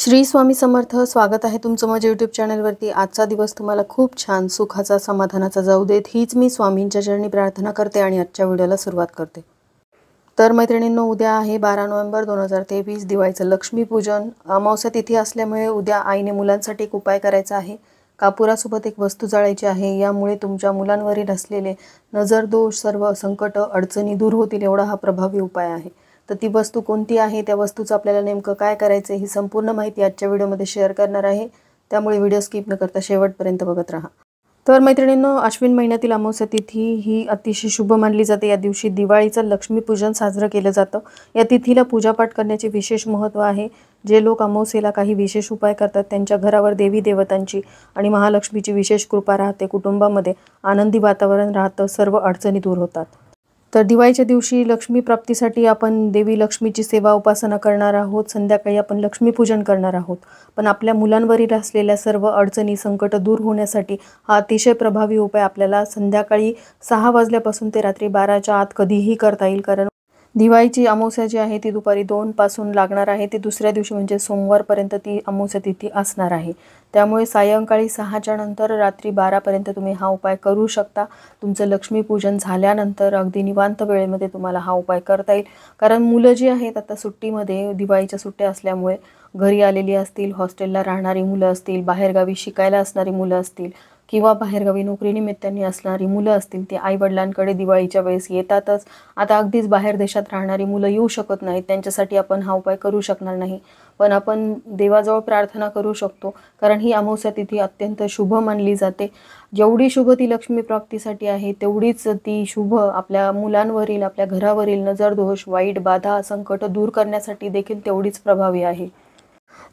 श्री स्वामी समर्थ. स्वागत आहे तुमचं माझ्या यूट्यूब चॅनलवरती. आजचा दिवस तुम्हाला खूप छान सुखाचा समाधानाचा जाऊ देत हीच मी स्वामींच्या चरणी प्रार्थना करते आणि आजच्या व्हिडिओला सुरुवात करते. तर मैत्रिणींनो, उद्या आहे 12 नोव्हेंबर 2023 दिवाळीचं लक्ष्मीपूजन. अमावस्या तिथी असल्यामुळे उद्या आईने मुलांसाठी एक उपाय करायचा आहे. कापुरासोबत एक वस्तू जाळायची आहे. यामुळे तुमच्या मुलांवरील असलेले नजर दोष, सर्व संकट अडचणी दूर होतील एवढा हा प्रभावी उपाय आहे. तर ती वस्तू कोणती आहे, त्या वस्तूचं आपल्याला नेमकं काय करायचं ही संपूर्ण माहिती आजच्या व्हिडिओमध्ये शेअर करणार आहे. त्यामुळे व्हिडिओ स्किप न करता शेवटपर्यंत बघत राहा. तर मैत्रिणींनो, अश्विन महिन्यातील अमावस्या तिथी ही अतिशय शुभ मानली जाते. या दिवशी दिवाळीचं लक्ष्मीपूजन साजरं केलं जातं. या तिथीला पूजापाठ करण्याचे विशेष महत्त्व आहे. जे लोक अमावस्येला काही विशेष उपाय करतात त्यांच्या घरावर देवी देवतांची आणि महालक्ष्मीची विशेष कृपा राहते. कुटुंबामध्ये आनंदी वातावरण राहतं, सर्व अडचणी दूर होतात. तर दिवाळीच्या दिवशी लक्ष्मी प्राप्तीसाठी आपण देवी लक्ष्मीची सेवा उपासना करणार आहोत. संध्याकाळी आपण लक्ष्मीपूजन करणार आहोत. पण आपल्या मुलांवरील असलेल्या सर्व अडचणी संकट दूर होण्यासाठी हा अतिशय प्रभावी उपाय आपल्याला संध्याकाळी 6 वाजल्यापासून ते रात्री 12च्या आत कधीही करता येईल. कारण दिवाळीची अमावस्या जी आहे ती दुपारी 2 पासून लागणार आहे. ती दुसऱ्या दिवशी म्हणजे सोमवारपर्यंत ती अमावस्या तिथी असणार आहे. त्यामुळे सायंकाळी 6च्या नंतर रात्री 12पर्यंत तुम्ही हा उपाय करू शकता. तुमचं लक्ष्मीपूजन झाल्यानंतर अगदी निवांत वेळेमध्ये तुम्हाला हा उपाय करता येईल. कारण मुलं जी आहेत आता सुट्टीमध्ये, दिवाळीच्या सुट्ट्या असल्यामुळे घरी आलेली असतील, हॉस्टेलला राहणारी मुलं असतील, बाहेरगावी शिकायला असणारी मुलं असतील किंवा बाहेरगावी नोकरीनिमित्ताने असणारी मुलं असतील, ते आईवडिलांकडे दिवाळीच्या वेळेस येतातच. आता अगदीच बाहेर देशात राहणारी मुलं येऊ शकत नाहीत, त्यांच्यासाठी आपण हा उपाय करू शकणार नाही. पण आपण देवाजवळ प्रार्थना करू शकतो. कारण ही अमावस्या तिथी अत्यंत शुभ मानली जाते. जेवढी शुभ ती लक्ष्मी प्राप्तीसाठी आहे, तेवढीच ती शुभ आपल्या मुलांवरील, आपल्या घरावरील नजरदोष, वाईट बाधा, संकट दूर करण्यासाठी देखील तेवढीच प्रभावी आहे.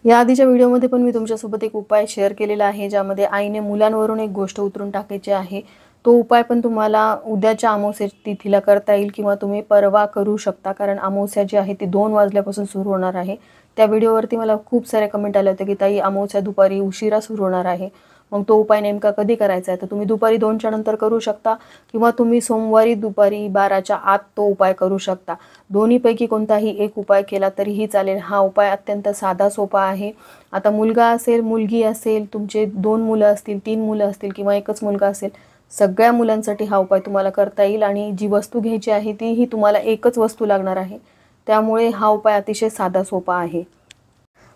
या आधीच्या व्हिडिओमध्ये पण मी तुमच्यासोबत एक उपाय शेअर केलेला आहे, ज्यामध्ये आईने मुलांवरून एक गोष्ट उतरून टाकायची आहे. तो उपाय पण तुम्हाला उद्याच्या अमावस्या तिथीला करता येईल किंवा तुम्ही परवा करू शकता. कारण अमावस्या जी आहे ती 2 वाजल्यापासून सुरू होणार आहे. त्या व्हिडिओवरती मला खूप सारे कमेंट आले होते की ताई, अमावस्या दुपारी उशिरा सुरू होणार आहे, मग तो उपाय नेमका कधी करायचा आहे. तर तुम्ही दुपारी 2च्या नंतर करू शकता किंवा तुम्ही सोमवारी दुपारी 12च्या आत तो उपाय करू शकता. दोन्हीपैकी कोणताही एक उपाय केला तरीही चालेल. हा उपाय अत्यंत साधा सोपा आहे. आता मुलगा असेल, मुलगी असेल, तुमचे 2 मुलं असतील, 3 मुलं असतील किंवा एकच मुलगा असेल, सगळ्या मुलांसाठी हा उपाय तुम्हाला करता येईल. आणि जी वस्तू घ्यायची आहे तीही तुम्हाला एकच वस्तू लागणार आहे. त्यामुळे हा उपाय अतिशय साधा सोपा आहे.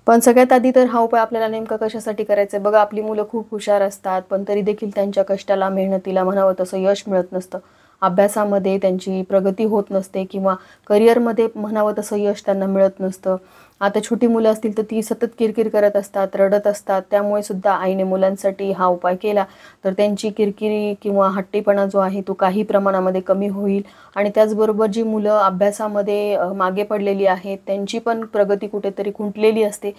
पण सगळ्यात आधी तर हा उपाय आपल्याला नेमका कशासाठी करायचा आहे बघा. आपली मुलं खूप हुशार असतात, पण तरी देखील त्यांच्या कष्टाला, मेहनतीला म्हणावं तसं यश मिळत नसतं. अभ्यासामध्ये त्यांची प्रगती होत नसते किंवा करिअरमध्ये म्हणावं तसं यश त्यांना मिळत नसतं. आता छोटी मुलं असतील तर ती सतत किरकिर करत असतात, रडत असतात. त्यामुळे सुद्धा आईने मुलांसाठी हा उपाय केला तर त्यांची किरकिरी किंवा हट्टीपणा जो आहे तो काही प्रमाणामध्ये कमी होईल. आणि त्याचबरोबर जी मुलं अभ्यासामध्ये मागे पडलेली आहेत, त्यांची पण प्रगती कुठेतरी खुंटलेली असते.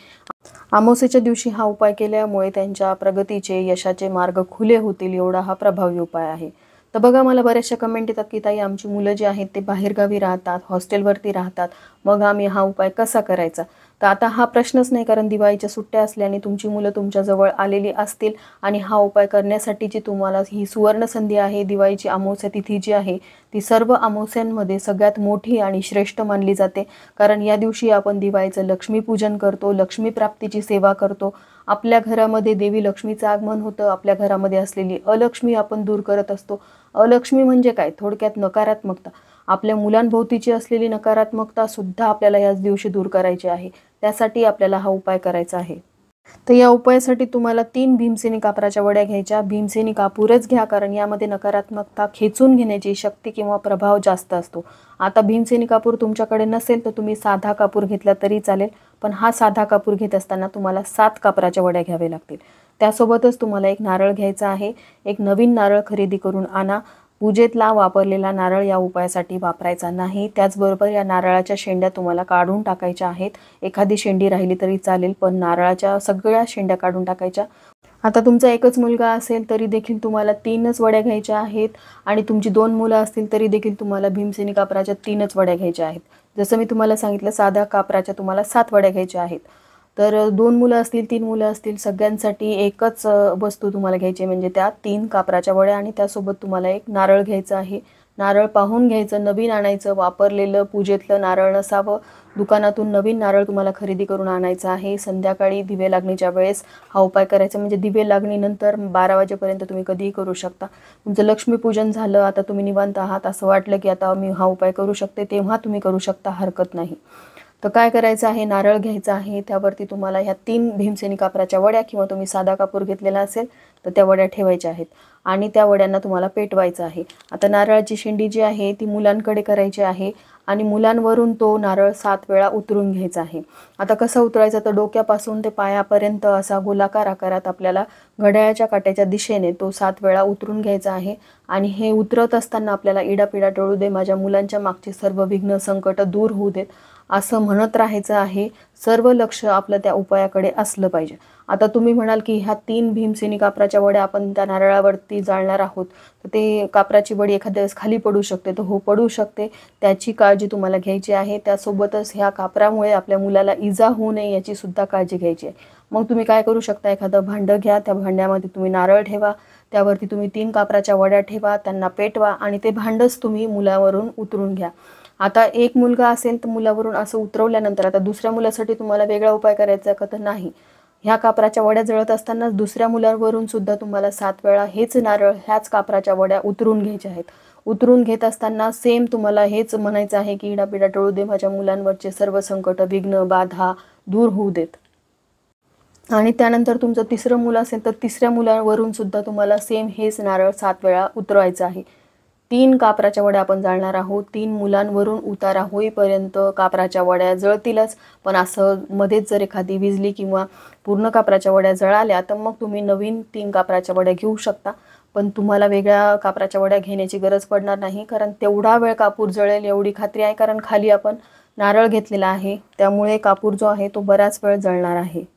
अमावस्येच्या दिवशी हा उपाय केल्यामुळे त्यांच्या प्रगतीचे, यशाचे मार्ग खुले होतील एवढा हा प्रभावी उपाय आहे. तर बघा, मला बऱ्याचशा कमेंट येतात की ताई, आमची मुलं जी आहेत ते बाहेरगावी राहतात, हॉस्टेलवरती राहतात, मग आम्ही हा उपाय कसा करायचा. तर आता हा प्रश्नच नाही, कारण दिवाळीच्या सुट्ट्या असल्याने तुमची मुलं तुमच्याजवळ आलेली असतील आणि हा उपाय करण्यासाठीची तुम्हाला ही सुवर्ण संधी आहे. दिवाळीची अमावस्या तिथी जी आहे ती सर्व अमावस्यांमध्ये सगळ्यात मोठी आणि श्रेष्ठ मानली जाते. कारण या दिवशी आपण दिवाळीचं लक्ष्मीपूजन करतो, लक्ष्मी प्राप्तीची सेवा करतो. आपल्या घरामध्ये देवी लक्ष्मीचं आगमन होतं. आपल्या घरामध्ये असलेली अलक्ष्मी आपण दूर करत असतो. अलक्ष्मी म्हणजे काय, थोडक्यात नकारात्मकता. आपल्या मुलांभोवतीची असलेली नकारात्मकता सुद्धा आपल्याला याच दिवशी दूर करायची आहे. त्यासाठी आपल्याला हा उपाय करायचा आहे. तर या उपायासाठी तुम्हाला 3 भीमसेनी कापराच्या वड्या घ्यायच्या. भीमसेनी कापूरच घ्या, कारण यामध्ये नकारात्मकता खेचून घेण्याची शक्ती किंवा प्रभाव जास्त असतो. आता भीमसेनी कापूर तुमच्याकडे नसेल तर तुम्ही साधा कापूर घेतला तरी चालेल. पण हा साधा कापूर घेत असताना तुम्हाला 7 कापराच्या वड्या घ्याव्या लागतील. त्यासोबतच तुम्हाला एक नारळ घ्यायचा आहे. एक नवीन नारळ खरेदी करून आणा. पूजेतला वापरलेला नारळ या उपायासाठी वापरायचा नाही. त्याचबरोबर या नारळाच्या शेंड्या तुम्हाला काढून टाकायच्या आहेत. एखादी शेंडी राहिली तरी चालेल, पण नारळाच्या सगळ्या शेंड्या काढून टाकायच्या. आता तुमचा एकच मुलगा असेल तरी देखील तुम्हाला 3च वड्या घ्यायच्या आहेत. आणि तुमची 2 मुलं असतील तरी देखील तुम्हाला भीमसेनी कापराच्या 3च वड्या घ्यायच्या आहेत. जसं मी तुम्हाला सांगितलं, साध्या कापराच्या तुम्हाला 7 वड्या घ्यायच्या आहेत. तर 2 मुलं असतील, 3 मुलं असतील, सगळ्यांसाठी एकच वस्तू तुम्हाला घ्यायची, म्हणजे त्या 3 कापराच्या वड्या. आणि त्यासोबत तुम्हाला एक नारळ घ्यायचा आहे. नारळ पाहून घ्यायचं, नवीन आणायचं, वापरलेलं पूजेतलं नारळ नसावं। दुकानातून नवीन नारळ तुम्हाला खरेदी करून आणायचं आहे। संध्याकाळी दिवे लागणीच्या वेळेस हा उपाय करायचा, म्हणजे दिवे लागणीनंतर 12 वाजेपर्यंत तुम्ही कधीही करू शकता। तुमचं लक्ष्मीपूजन झालं, आता तुम्ही निवांत आहात, असं वाटलं की आता मी हा उपाय करू शकते, तेव्हा तुम्ही करू शकता, हरकत नाही। तर काय करायचं आहे, नारळ घ्यायचा आहे, त्यावरती तुम्हाला ह्या 3 भीमसेनी कापराच्या वड्या किंवा तुम्ही साधा कापूर घेतलेला असेल तर त्या वड्या ठेवायच्या आहेत आणि त्या वड्यांना तुम्हाला पेटवायचं आहे। आता नारळाची शेंडी जी आहे ती मुलांकडे करायची आहे आणि मुलांवरून तो नारळ 7 वेळा उतरून घ्यायचा आहे। आता कसं उतरायचं, तर डोक्यापासून ते पायापर्यंत असा गोलाकार आकारात आपल्याला घड्याळाच्या काट्याच्या दिशेने तो 7 वेळा उतरून घ्यायचा आहे। आणि हे उतरत असताना आपल्याला इडापिडा टळू दे, माझ्या मुलांच्या मागचे सर्व विघ्न संकट दूर होऊ देत, असं म्हणत राहायचं आहे। सर्व लक्ष आपलं त्या उपायाकडे असलं पाहिजे। आता तुम्ही म्हणाल की ह्या 3 भीमसेनी कापराच्या वड्या आपण त्या नारळावरती जाळणार आहोत, तर ते कापराची वडी एखाद्या वेळेस खाली पडू शकते, तर हो पडू शकते, त्याची काळजी तुम्हाला घ्यायची आहे। त्यासोबतच ह्या कापरामुळे आपल्या मुलाला इजा होऊ नये याची सुद्धा काळजी घ्यायची आहे। मग तुम्ही काय करू शकता, एखादं भांडं घ्या, त्या भांड्यामध्ये तुम्ही नारळ ठेवा, त्यावरती तुम्ही 3 कापराच्या वड्या ठेवा, त्यांना पेटवा आणि ते भांडंच तुम्ही मुलावरून उतरून घ्या। आता एक मुलगा असेल तर मुलावरून असं उतरवल्यानंतर आता दुसऱ्या मुलासाठी तुम्हाला वेगळा उपाय करायचा का, तर नाही, ह्या कापराच्या वड्या जळत असताना दुसऱ्या मुलावरून सुद्धा तुम्हाला 7 वेळा हेच नारळ ह्याच कापराच्या वड्या उतरून घ्यायच्या आहेत। उतरून घेत असताना सेम तुम्हाला हेच म्हणायचं आहे की इडापिडा टळू दे, माझ्या मुलांवरचे सर्व संकट विघ्न बाधा दूर होऊ देत। आणि त्यानंतर तुमचं तिसरं मुलं असेल तर तिसऱ्या मुलावरून सुद्धा तुम्हाला सेम हेच नारळ 7 वेळा उतरवायचं आहे। 3 कापराच्या वड्या आपण जाळणार आहोत। 3 मुलांवरून उतारा होईपर्यंत कापराच्या वड्या जळतीलच, पण असं मध्येच जर एखादी विजली किंवा पूर्ण कापराच्या वड्या जळाल्या तर मग तुम्ही नवीन 3 कापराच्या वड्या घेऊ शकता, पण तुम्हाला वेगळ्या कापराच्या वड्या घेण्याची गरज पडणार नाही, कारण तेवढा वेळ कापूर जळेल एवढी खात्री आहे, कारण खाली आपण नारळ घेतलेला आहे, त्यामुळे कापूर जो आहे तो बराच वेळ जळणार आहे।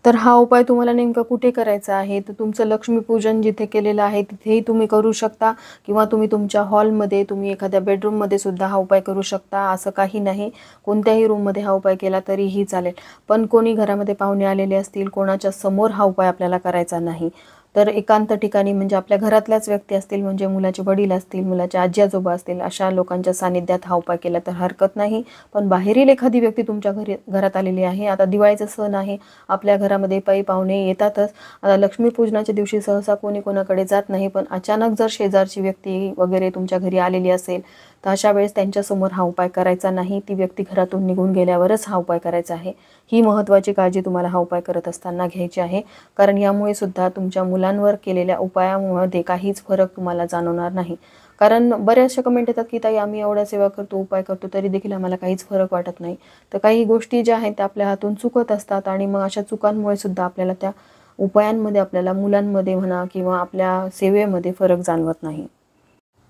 तर हा उपाय तुम्हाला नेमका कुठे करायचा आहे, तर तुमचं लक्ष्मीपूजन जिथे केलेलं आहे तिथेही तुम्ही करू शकता, किंवा तुम्ही तुमच्या हॉलमध्ये, तुम्ही एखाद्या बेडरूममध्ये सुद्धा हा उपाय करू शकता, असं काही नाही। कोणत्याही रूममध्ये हा उपाय केला तरीही चालेल, पण कोणी घरामध्ये पाहुणे आलेले असतील, कोणाच्या समोर हा उपाय आपल्याला करायचा नाही। तर एकांत ठिकाणी, म्हणजे आपल्या घरातल्याच व्यक्ती असतील, म्हणजे मुलाचे वडील असतील, मुलाचे आजी आजोबा असतील, अशा लोकांच्या सानिध्यात हा उपाय केला तर हरकत नाही। पण बाहेरील एखादी व्यक्ती तुमच्या घरात आलेली आहे, आता दिवाळीचा सण आहे, आपल्या घरामध्ये पै पाहुणे येतातच। आता लक्ष्मीपूजनाच्या दिवशी सहसा कोणी कोणाकडे जात नाही, पण अचानक जर शेजारची व्यक्ती वगैरे तुमच्या घरी आलेली असेल तर अशा वेळेस त्यांच्यासमोर हा उपाय करायचा नाही। ती व्यक्ती घरातून निघून गेल्यावरच हा उपाय करायचा आहे। ही महत्त्वाची काळजी तुम्हाला हा उपाय करत असताना घ्यायची आहे, कारण यामुळे सुद्धा तुमच्या मुलांवर केलेल्या उपायामध्ये काहीच फरक तुम्हाला जाणवणार नाही। कारण बऱ्याचशा कमेंट येतात की ताई, आम्ही एवढ्या सेवा करतो, उपाय करतो, तरी देखील आम्हाला काहीच फरक वाटत नाही। तर काही गोष्टी ज्या आहेत त्या आपल्या हातून चुकत असतात, आणि मग अशा चुकांमुळे सुद्धा आपल्याला त्या उपायांमध्ये, आपल्याला मुलांमध्ये म्हणा किंवा आपल्या सेवेमध्ये फरक जाणवत नाही।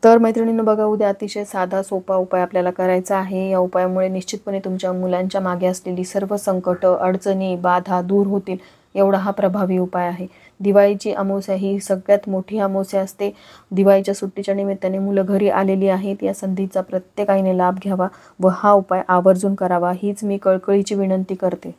तर मैत्रिणींनो बघा, उद्या अतिशय साधा सोपा उपाय आपल्याला करायचा आहे। या उपायामुळे निश्चितपणे तुमच्या मुलांच्या मागे असलेली सर्व संकट, अडचणी, बाधा दूर होतील, एवढा हा प्रभावी उपाय आहे। दिवाळीची अमावस्या ही सगळ्यात मोठी अमावस्या असते। दिवाळीच्या सुट्टीच्या निमित्ताने मुलं घरी आलेली आहेत, या संधीचा प्रत्येकाने लाभ घ्यावा व हा उपाय आवर्जून करावा, हीच मी कळकळीची विनंती करते।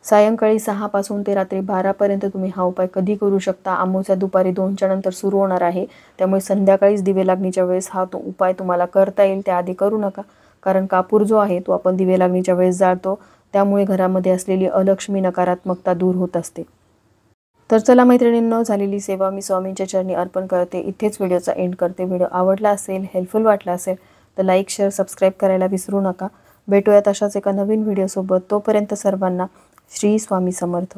सायंकाळी 6 पासून ते रात्री 12 पर्यंत तुम्ही हा उपाय कधी करू शकता। अमावस्या दुपारी 2च्या नंतर सुरू होणार आहे, त्यामुळे संध्याकाळीच दिवे लागणीच्या वेळेस हा उपाय तुम्हाला करता येईल, त्याआधी करू नका, कारण कापूर जो आहे तो आपण दिवे लागणीच्या वेळेस जाळतो, त्यामुळे घरामध्ये असलेली अलक्ष्मी, नकारात्मकता दूर होत असते। तर चला मैत्रिणींनो, झालेली सेवा मी स्वामींच्या चरणी अर्पण करते, इथेच व्हिडिओचा एंड करते। व्हिडिओ आवडला असेल, हेल्पफुल वाटला असेल तर लाईक, शेअर, सबस्क्राईब करायला विसरू नका। भेटूयात अशाच एका नवीन व्हिडिओसोबत, तोपर्यंत सर्वांना श्री स्वामी समर्थ।